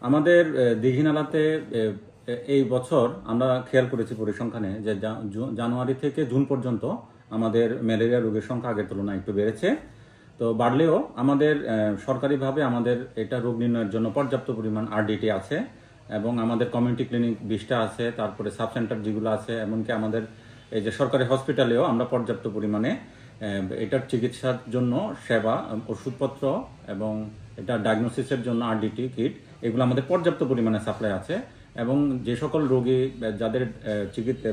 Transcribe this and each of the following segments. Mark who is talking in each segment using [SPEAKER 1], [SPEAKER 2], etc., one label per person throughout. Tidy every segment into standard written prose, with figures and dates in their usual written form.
[SPEAKER 1] আমাদের দীঘিনালাতে এই বছর আমরা খেয়াল করেছি পরিসংখ্যানে যে জানুয়ারি থেকে জুন পর্যন্ত আমাদের ম্যালেরিয়া রোগীর সংখ্যা আগের তুলনায় একটু বেড়েছে। তো বাড়লেও আমাদের সরকারিভাবে আমাদের এটা রোগ নির্ণয়ের জন্য পর্যাপ্ত পরিমাণ আরডিটি আছে এবং আমাদের কমিউনিটি ক্লিনিক 20টা আছে, তারপরে সাব সেন্টার যেগুলো আছে, এমনকি আমাদের এই যে সরকারি হসপিটালেও আমরা পর্যাপ্ত পরিমাণে এটার চিকিৎসার জন্য সেবা, ওষুধপত্র এবং এটা ডায়াগনোসিসের জন্য আরডিটি কিট, এগুলো আমাদের পর্যাপ্ত পরিমাণে সাপ্লাই আছে। এবং যে সকল রোগী যাদের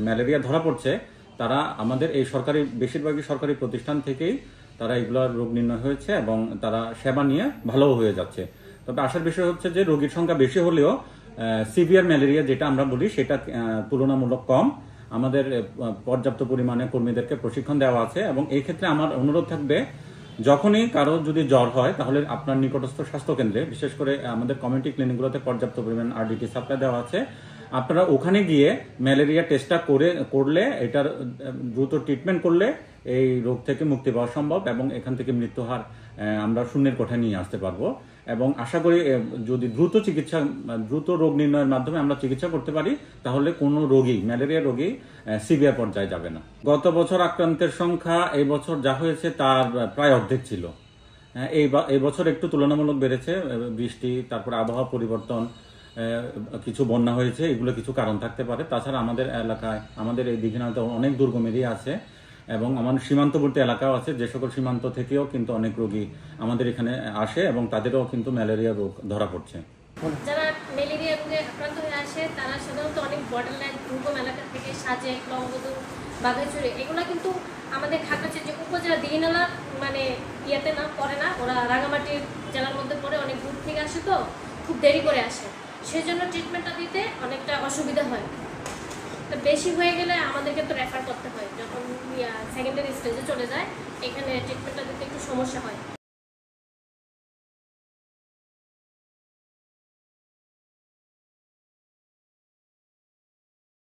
[SPEAKER 1] ম্যালেরিয়া ধরা পড়ছে তারা আমাদের এই বেশিরভাগই সরকারি প্রতিষ্ঠান থেকেই তারা এগুলোর রোগ নির্ণয় হয়েছে এবং তারা সেবা নিয়ে ভালোও হয়ে যাচ্ছে। তবে আসার বিষয় হচ্ছে যে রোগীর সংখ্যা বেশি হলেও সিভিয়ার ম্যালেরিয়া যেটা আমরা বলি সেটা তুলনামূলক কম। আমাদের পর্যাপ্ত পরিমাণে কর্মীদেরকে প্রশিক্ষণ দেওয়া আছে এবং এই ক্ষেত্রে আমার অনুরোধ থাকবে, যখনই কারো যদি জ্বর হয় তাহলে আপনার নিকটস্থ স্বাস্থ্যকেন্দ্রে, বিশেষ করে আমাদের কমিউনিটি ক্লিনিকগুলোতে পর্যাপ্ত পরিমাণ আরডিটি সাপ্লাই দেওয়া আছে, আপনারা ওখানে গিয়ে ম্যালেরিয়া টেস্টটা করলে এটার দ্রুত ট্রিটমেন্ট করলে এই রোগ থেকে মুক্তি পাওয়া সম্ভব এবং এখান থেকে মৃত্যু হার আমরা শূন্যের কোঠায় নিয়ে আসতে পারবো। এবং আশা করি যদি দ্রুত রোগ নির্ণয়ের মাধ্যমে আমরা চিকিৎসা করতে পারি তাহলে কোনো ম্যালেরিয়া রোগী সিভিয়ার পর্যায়ে যাবে না। গত বছর আক্রান্তের সংখ্যা এই বছর যা হয়েছে তার প্রায় অর্ধেক ছিল। এই বছর একটু তুলনামূলক বেড়েছে, বৃষ্টি, তারপরে আবহাওয়া পরিবর্তন, কিছু বন্যা হয়েছে, এগুলো কিছু কারণ থাকতে পারে। তাছাড়া আমাদের এলাকায়, আমাদের এই দীঘিনালাতে অনেক দুর্গম এরিয়া আছে এবং আমাদের সীমান্তবর্তী এলাকাও আছে, যে সকল সীমান্ত থেকেও কিন্তু অনেক রোগী আমাদের এখানে আসে এবং তাদেরও কিন্তু ম্যালেরিয়া রোগ ধরা পড়ছে।
[SPEAKER 2] যারা ম্যালেরিয়া রোগে আক্রান্ত হয়ে আসে তারা সাধারণত অনেক বর্ডারলাইন দুর্গম এলাকা থেকে সাজেক, লংগদু, বাঘাইছড়ি, এগুলো কিন্তু আমাদের খাগড়াছড়ি যে উপজেলা দীঘিনালা মানে ইয়েতে না পড়ে না, ওরা রাঙামাটির জেলার মধ্যে পড়ে, অনেক দূর থেকে আসে, তো খুব দেরি করে আসে, সেই জন্য ট্রিটমেন্টটা দিতে অনেকটা অসুবিধা হয়। তো বেশি হয়ে গেলে আমাদেরকে তো রেফার করতে হয়, যখন সেকেন্ডারি স্টেজে চলে যায় এখানে ট্রিটমেন্টটা দিতে একটু সমস্যা হয়।